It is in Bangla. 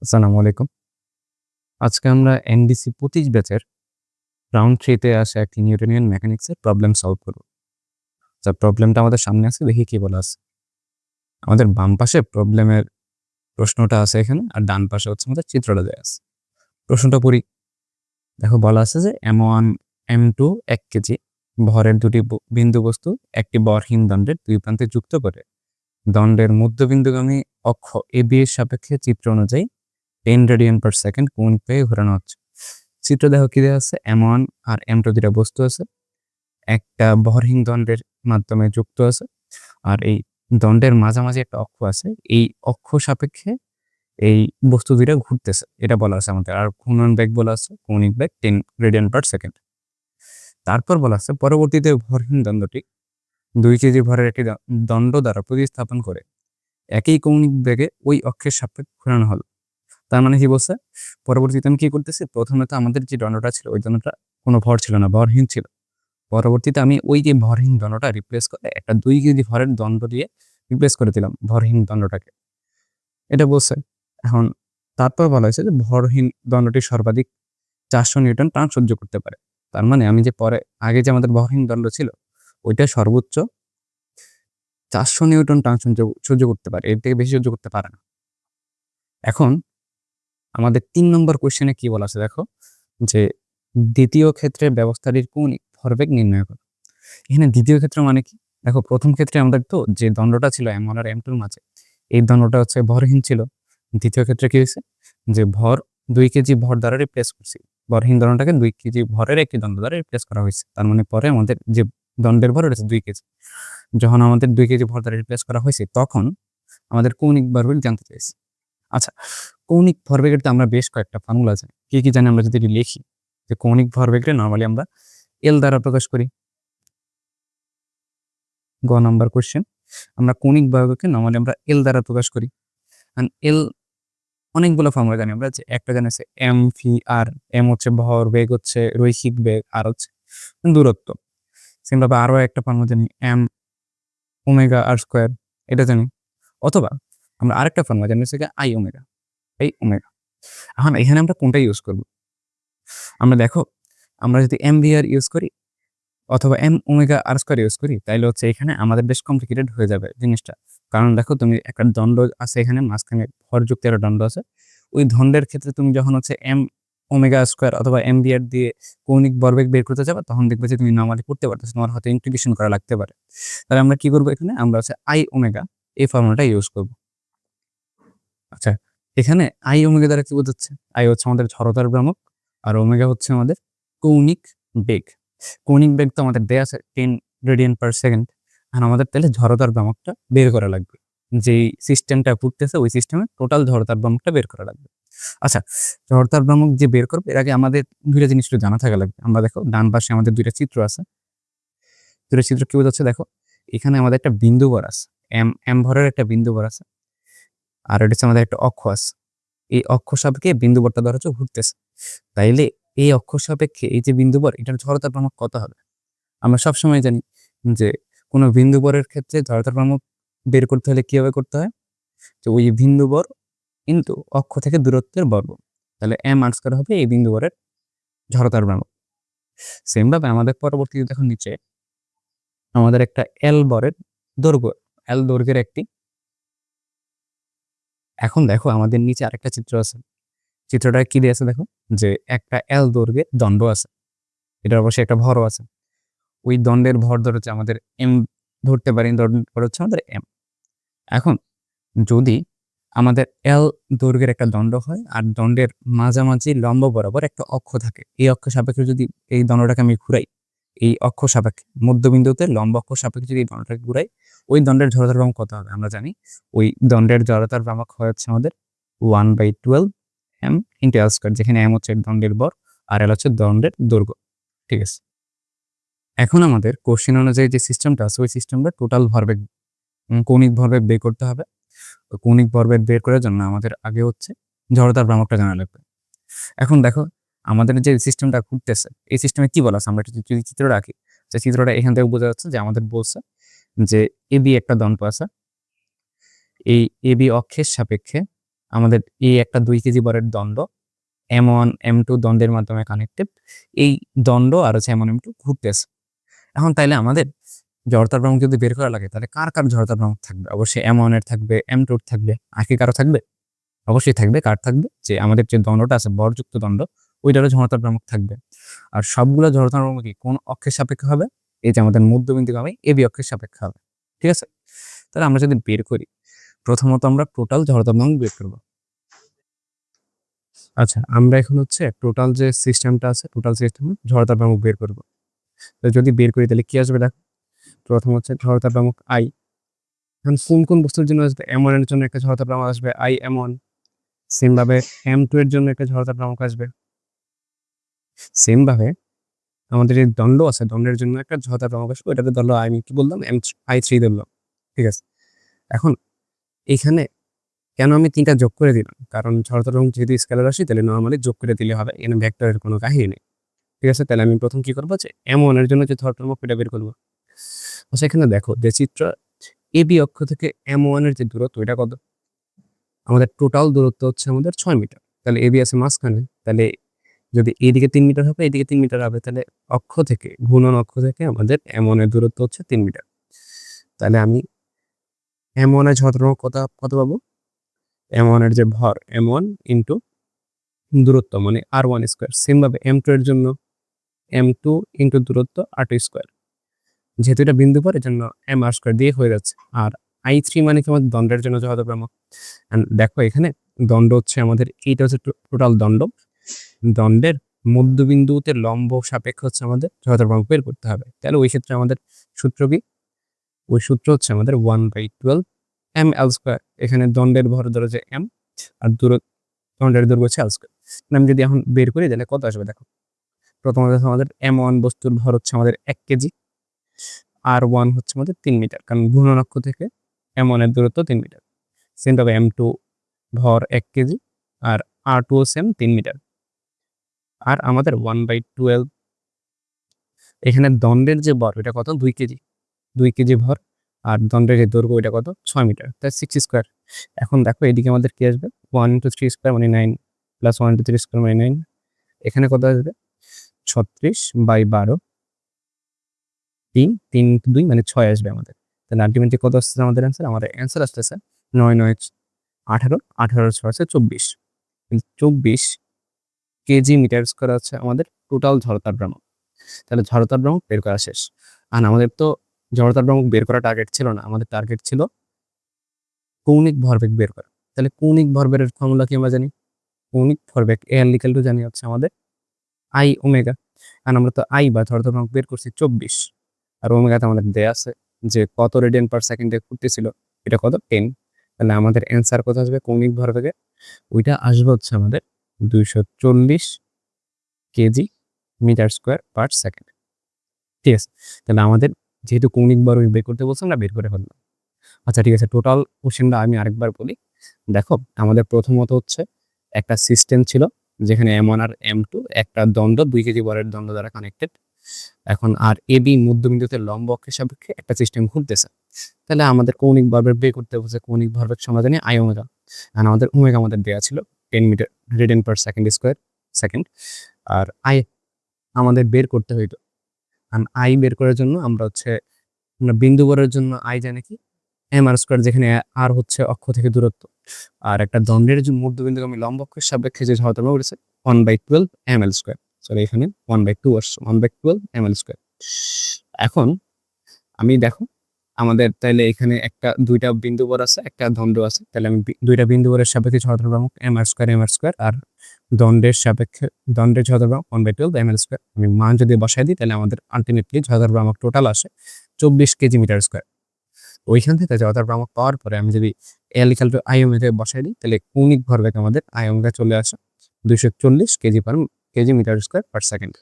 আসসালামু আলাইকুম। আজকে আমরা এনডিসি ২৫ ব্যাচের রাউন্ড 3 তে আসা একটি নিউটনিয়ান মেকানিক্স এর প্রবলেম সলভ করব। প্রবলেমটা আমাদের সামনে আছে, দেখি কি বলা আছে। আমাদের বাম পাশে প্রবলেমের প্রশ্নটা আছে এখানে, আর ডান পাশে হচ্ছে আমাদের চিত্রটা দেয়া আছে। প্রশ্নটা পড়ি। দেখো বলা আছে যে M1 M2 ১ কেজি ভরের দুটি বিন্দু বস্তু একটি বরহীন দণ্ডের দুই প্রান্তে যুক্ত করে দণ্ডের মধ্যবিন্দুগামী অক্ষ AB এর সাপেক্ষে চিত্র অনুযায়ী 10 রেডিয়ান পার সেকেন্ড কৌণিক বেগে ঘোরানো হচ্ছে। চিত্র দেখো কি দেওয়া আছে, M1 আর M2 দুইটা বস্তু আছে, একটা ভরহীন দণ্ডের মাধ্যমে যুক্ত আছে, আর এই দণ্ডের মাঝামাঝি একটা অক্ষ আছে। এই অক্ষ সাপেক্ষে এই বস্তু দুইটা ঘুরতেছে, এটা বলা আছে আমাদের। আর ঘূর্ণন বেগ বলা আছে কৌণিক বেগ 10 রেডিয়ান পার সেকেন্ড। তারপর বলা আছে পরবর্তীতে ভরহীন দণ্ডটি 2 কেজি ভরের একটি দণ্ড দ্বারা প্রতিস্থাপন করে একই কৌণিক বেগে ওই অক্ষের সাপেক্ষে ঘোরানো হলো। তার মানে কি বলছে, পরবর্তীতে আমি কি করতেছি, প্রথমে তো আমাদের যে দণ্ডটা ছিল ওই দণ্ডটা কোনো ভর ছিল না, ভরহীন ছিল। পরবর্তীতে আমি ওই যে ভরহীন দণ্ডটা রিপ্লেস করে একটা 2 কেজি ভরের দণ্ড দিয়ে রিপ্লেস করে দিলাম ভরহীন দণ্ডটাকে, এটা বলছে। এখন তারপর বলা হয়েছে যে ভরহীন দণ্ডটি সর্বাধিক 400 নিউটন টান সহ্য করতে পারে। তার মানে আমি যে পরে আগে যে আমাদের ভরহীন দণ্ড ছিল ওইটা সর্বোচ্চ 400 নিউটন টান সহ্য করতে পারে, এর থেকে বেশি সহ্য করতে পারে না। এখন আমাদের 3 নম্বর কোশ্চেনে কি বলা আছে দেখো, যে দ্বিতীয় ক্ষেত্রের ব্যবস্থাটির কৌণিক ভরবেগ নির্ণয় করো। এখানে দ্বিতীয় ক্ষেত্র মানে কি, দেখো প্রথম ক্ষেত্রে আমাদের তো যে দণ্ডটা ছিল M1 আর M2 এর মাঝে, এই দণ্ডটা হচ্ছে ভরহীন ছিল। দ্বিতীয় ক্ষেত্রে কি হয়েছে, যে ভর 2 কেজি ভর দ্বারা রিপ্লেস করছি, ভরহীন দণ্ডটাকে 2 কেজি ভরের একটি দণ্ড দ্বারা রিপ্লেস করা হয়েছে। তার মানে পরে আমাদের যে দণ্ডের ভর হচ্ছে 2 কেজি, যখন আমাদের 2 কেজি ভর দ্বারা রিপ্লেস করা হয়েছে তখন আমাদের কৌণিক ভরবেগ জানতে চাইছি। আচ্ছা, কৌণিক ভরবেগের তো আমরা বেশ কয়েকটা ফর্মুলা জানি। কি জানি আমরা যদি লিখি, যে কৌণিক ভরবেগকে নরমালি আমরা এল দ্বারা প্রকাশ করি। গ নাম্বার কোশ্চেন, আমরা কৌণিক ভরবেগকে নরমালি আমরা এল দ্বারা প্রকাশ করি। এন্ড এল অনেকগুলো ফর্মুলা জানি আমরা, যে একটা জানি আছে এম ভি আর। এম হচ্ছে ভর, বেগ হচ্ছে রৈখিক বেগ, আর হচ্ছে দূরত্ব। সেম ভাবে আরো একটা ফর্মুলা জানি এম ওমেগা আর স্কোয়ার, এটা জানি। অথবা আমরা আরেকটা ফর্মুলা জানি হচ্ছে আই ওমেগা, এই ওমেগা। এখন এখানে আমরা কোনটা ইউজ করব, আমরা দেখো, আমরা যদি এম ভি আর ইউজ করি অথবা এম ওমেগা আর স্কোয়ার ইউজ করি, তাইলে হচ্ছে এখানে আমাদের বেশ কমপ্লিকেটেড হয়ে যাবে জিনিসটা। কারণ দেখো, তুমি একটা দণ্ড আছে এখানে, মাঝখানে ভরযুক্ত একটা দণ্ড আছে। ওই দণ্ডের ক্ষেত্রে তুমি যখন হচ্ছে এম ওমেগা স্কোয়ার অথবা এম বি আর দিয়ে কৌণিক ভরবেগ বের করতে যাবে, তখন দেখবে যে তুমি নরমালি করতে পারতেছো, তোমার হয়তো ইন্টিগ্রেশন করা লাগতে পারে। তাহলে আমরা কি করবো, এখানে আমরা হচ্ছে আই ওমেগা এই ফর্মুলাটা ইউজ করব। আচ্ছা, এখানে আই ওমেগা দ্বারা কি বোঝাচ্ছে, আই হচ্ছে আমাদের জড়তার ভ্রামক, আর ওমেগা হচ্ছে আমাদের কৌণিক বেগ। কৌণিক বেগ তো আমাদের দেয়া আছে 10 রেডিয়ান পার সেকেন্ড। আর আমাদের তাহলে জড়তার ভ্রামকটা বের করা লাগবে, যেই সিস্টেমটা ঘুরতেছে ওই সিস্টেমে টোটাল জড়তার ভ্রামকটা বের করা লাগবে। আচ্ছা, জড়তার ভ্রামক যে বের করবে এর আগে আমাদের দুইটা জিনিস একটু জানা থাকা লাগবে। আমরা দেখো ডান পাশে আমাদের দুইটা চিত্র আছে, দুইটা চিত্র কি বোঝাচ্ছে দেখো, এখানে আমাদের একটা বিন্দু ভর আছে, এম এম ভরের একটা বিন্দু ভর আছে, আর এটা হচ্ছে আমাদের একটা অক্ষ আছে। এই অক্ষ সাপেক্ষে বিন্দু ভরটা ধরা হচ্ছে ঘুরতেছে। তাইলে এই অক্ষ সাপেক্ষে এই যে বিন্দু ভর, এটার জড়তার ভ্রামক কত হবে? আমরা সবসময় জানি যে কোনো বিন্দু ভরের ক্ষেত্রে জড়তার ভ্রামক বের করতে হলে কিভাবে করতে হয়, যে ওই বিন্দু ভর কিন্তু অক্ষ থেকে দূরত্বের বর্গ। তাহলে এম আর স্কয়ার হবে এই বিন্দু ভরের জড়তার ভ্রামক। সেম ভাবে আমাদের পরবর্তীতে দেখো নিচে আমাদের একটা এল ভরের দৈর্ঘ্য, এল দৈর্ঘ্যের একটি, এখন দেখো আমাদের নিচে আরেকটা চিত্র আছে। চিত্রটা কি দিয়েছে দেখো, যে একটা এল দৈর্ঘ্যের দণ্ড আছে, এটার অবশ্যই একটা ভরও আছে। ওই দণ্ডের ভর ধরেছে আমাদের এম ধরতে পারি, ভর হচ্ছে আমাদের এম। এখন যদি আমাদের এল দৈর্ঘ্যের একটা দণ্ড হয় আর দণ্ডের মাঝামাঝি লম্ব বরাবর একটা অক্ষ থাকে, এই অক্ষ সাপেক্ষে যদি এই দণ্ডটাকে আমি ঘুরাই, এই অক্ষ সাপেক্ষে মধ্যবিন্দুতে লম্ব অক্ষ সাপেক্ষে যদি এই দণ্ডটাকে ঘুরাই, ওই দণ্ডের জড়তার ভ্রামক কত হবে? আমরা জানি ওই দণ্ডের জড়তার ভ্রামক হচ্ছে আমাদের 1/12 এম ইন্টু এল স্কয়ার, যেখানে এম হচ্ছে দণ্ডের ভর আর এল হচ্ছে দণ্ডের দৈর্ঘ্য। ঠিক আছে, এখন আমাদের কোশ্চেন অনুযায়ী যে সিস্টেমটা আছে ওই সিস্টেমটা টোটাল ভরবেগ, কৌণিক ভরবেগ বের করতে হবে। কৌণিক ভরবেগ বের করার জন্য আমাদের আগে হচ্ছে জড়তার ভ্রামকটা জানা লাগবে। এখন দেখো, আমাদের যে সিস্টেমটা ঘুরতেছে এই সিস্টেমে কি বলা আছে, আমরা যদি চিত্র রাখি, যে চিত্রটা এখান থেকে বোঝা যাচ্ছে যে আমাদের বলছে যে এবি একটা দণ্ড আছে, এই এবি অক্ষের সাপেক্ষে আমাদের এই একটা 2 কেজি বরের দণ্ড M1 M2 দণ্ডের মাধ্যমে কানেক্টেড। এই দণ্ড আর হচ্ছে M1 M2 ঘুরতেছে। এখন তাইলে আমাদের জড়তার ভ্রামক যদি বের করা লাগে তাহলে কার জড়তার ভ্রামক থাকবে? অবশ্যই M1 এর থাকবে, M2 এর থাকবে। আর কি কারো থাকবে? অবশ্যই থাকবে। কার থাকবে? যে আমাদের যে দণ্ডটা আছে বরযুক্ত দণ্ড, ওইটারও জড়তার ভ্রামক থাকবে। আর সবগুলো জড়তার ভ্রামকই কোন অক্ষের সাপেক্ষে হবে? এই যে আমাদের মধ্যবিন্দুগামী AB অক্ষের সাপেক্ষে হবে। ঠিক আছে? তাহলে আমরা যদি বের করি, প্রথমত আমরা টোটাল জড়তার ভ্রামক বের করব। আচ্ছা, আমরা এখন হচ্ছে টোটাল যে সিস্টেমটা আছে, টোটাল সিস্টেমে জড়তার ভ্রামক বের করব। তো যদি বের করি তাহলে কি আসবে দেখো। প্রথম হচ্ছে জড়তার ভ্রামক I। এখন কোন বস্তুর জন্য আসবে? M1 এর জন্য একটা জড়তার ভ্রামক আসবে I_M1। সেম ভাবে M2 এর জন্য একটা জড়তার ভ্রামক আসবে। সেম ভাবে আমাদের এই দণ্ড আছে, দণ্ডের জন্য একটা জড়তার ভ্রামক আসবে। ওটাতে ধরলো আমি কি বললাম? I3 ধরলাম। ঠিক আছে? এখন এইখানে কেন আমি ৩টা যোগ করে দিলাম? কারণ জড়তার ভ্রামক যেহেতু স্কেলার রাশি তাহলে নরমালি যোগ করে দিলে হবে। এখানে ভেক্টরের কোনো কাহিনী নেই। ঠিক আছে? তাহলে আমি প্রথম কি করব যে M1 এর জন্য যে জড়তার ভ্রামক এটা বের করব। আচ্ছা, এখানে দেখো যে চিত্র AB অক্ষ থেকে M1 এর যে দূরত্ব এটা কত? আমাদের টোটাল দূরত্ব হচ্ছে আমাদের 6 মিটার। তাহলে AB আছে মাঝখানে। তাহলে যদি এদিকে 3 মিটার হবে, এদিকে 3 মিটার হবে, তাহলে অক্ষ থেকে ঘূর্ণন অক্ষ থেকে আমাদের M1 এর দূরত্ব হচ্ছে 3 মিটার। তাহলে আমি M1 এর জড়তার ভ্রামক কত পাবো? M1 এর যে ভর M1 ইনটু দূরত্ব মানে R1 স্কয়ার। সেম ভাবে M2 এর জন্য M2 ইনটু দূরত্ব R2 স্কয়ার। যেহেতু এটা বিন্দু পর এজন্য mr স্কয়ার দিয়ে হয়ে যাচ্ছে। আর I3 মানে কি আমাদের দণ্ডের জন্য জড়তার ভ্রামক। দেখো এখানে দণ্ড হচ্ছে আমাদের, এইটা হচ্ছে টোটাল দণ্ড। দণ্ডের মধ্যবিন্দুতে লম্ব সাপেক্ষ হচ্ছে আমাদের জড়তার ভ্রামক বের করতে হবে। তাহলে ওই ক্ষেত্রে আমাদের সূত্র কি? ওই সূত্র হচ্ছে আমাদের 1/12 ml স্কয়ার। এখানে দণ্ডের ভর ধরো যে m, আর দণ্ডের দৈর্ঘ্য হচ্ছে l স্কয়ার। আমি যদি এখন বের করি তাহলে কত আসবে দেখো। প্রথমত আমাদের M1 বস্তুর ভর হচ্ছে আমাদের 1 কেজি, R1 হচ্ছে আমাদের 3 মিটার, কারণ ঘূর্ণন অক্ষ থেকে M1 এর দূরত্ব 3 মিটার। সেম ভাবে M2 ভর 1 কেজি, আর R2 ও সেম 3 মিটার। আর আমাদের 1/12 এখানে দণ্ডের যে ভর এটা কত? 2 কেজি। 2 কেজি ভর, আর দণ্ডের যে দৈর্ঘ্য এটা কত? 6 মিটার, তাই 6 স্কয়ার। এখন দেখো এদিকে আমাদের কি আসবে? 1 × 3 স্কয়ার মানে 9, প্লাস 1 × 3 স্কয়ার মানে 9। এখানে কত আসবে? 36/12, 3 × 2 মানে 6 আসবে আমাদের। তাহলে আলটিমেটলি কত আসছে আমাদের অ্যান্সার? আমাদের অ্যান্সার আসতেছে 9 × 9 = 18, 18 × 6 আছে 24। 24 কেজি মিটার স্কয়ার আছে আমাদের টোটাল জড়তার ভ্রামক। তাহলে জড়তার ভ্রামক বের করা শেষ। আর আমাদের তো জড়তার ভ্রামক বের করা টার্গেট ছিল না, আমাদের টার্গেট ছিল কৌণিক ভরবেগ বের করা। তাহলে কৌণিক ভরবেগের ফর্মুলা কি আমরা জানি? কৌণিক ভরবেগ A=, জানি হচ্ছে আমাদের I ওমেগা। কারণ আমরা তো I বা জড়তার ভ্রামক বের করছি 24, আর ওমেগাতে আমাদের দেয়া আছে যে কত রেডিয়ান পার সেকেন্ডে ঘুরতেছিল, এটা কত? 10। তাহলে আমাদের অ্যান্সার কত আসবে কৌণিক ভরবেগে? ওইটা আসবে হচ্ছে আমাদের 240 KG metre square per second. ঠিক আছে? তাহলে আমাদের যেহেতু কৌণিক ভরবেগ বের করতে বলছে আমরা বের করে ফেললাম। আচ্ছা ঠিক আছে, টোটাল কোশ্চেনটা আমি আরেকবার বলি। দেখো আমাদের প্রথমত হচ্ছে একটা সিস্টেম ছিল যেখানে M1 আর M2 একটা দণ্ড 2 কেজি বরের দণ্ড দ্বারা কানেক্টেড। এখন আর AB মধ্যবিন্দুতে লম্ব অক্ষের সাপেক্ষে একটা সিস্টেম ঘুরতেছে। তাহলে আমাদের কৌণিক ভরবেগ বের করতে বলছে। কৌণিক ভরবেগ আমরা জানি I ওমেগা। আর আমাদের ওমেগা আমাদের দেয়া ছিল 10 metre radian per second square second. আর I আমাদের বের করতে হইতো। আর I বের করার জন্য আমরা বিন্দু বরের জন্য I জানি কি? mr স্কয়ার, যেখানে r হচ্ছে অক্ষ থেকে দূরত্ব। আর একটা দণ্ডের যে মধ্যবিন্দুগামী লম্ব অক্ষের সাপেক্ষে যে জড়তা রয়েছে 1/12 ml স্কয়ার। সরি, এখানে 1/2 আসছে, 1/12 ml স্কয়ার। এখন আমি দেখো আমাদের তাইলে এখানে দুইটা বিন্দু বর আছে, একটা দণ্ড আছে। তাহলে আমি দুইটা বিন্দু বরের সাপেক্ষে জড়তার ভ্রামক mr স্কয়ার, আর দণ্ডের সাপেক্ষে দণ্ডের জড়তার ভ্রামক 1/12 ml স্কয়ার। আমি মান যদি বসাই দিই তাহলে আমাদের আলটিমেটলি জড়তার ভ্রামক টোটাল আসে 24 কেজি মিটার স্কয়ার। ওইখান থেকে জড়তার ভ্রামক পাওয়ার পরে আমি যদি L=I ওমেগা বসাই দিই তাহলে কৌণিক ভরবেগ আমাদের I ওমেগা চলে আসে 240 KG metre square per second.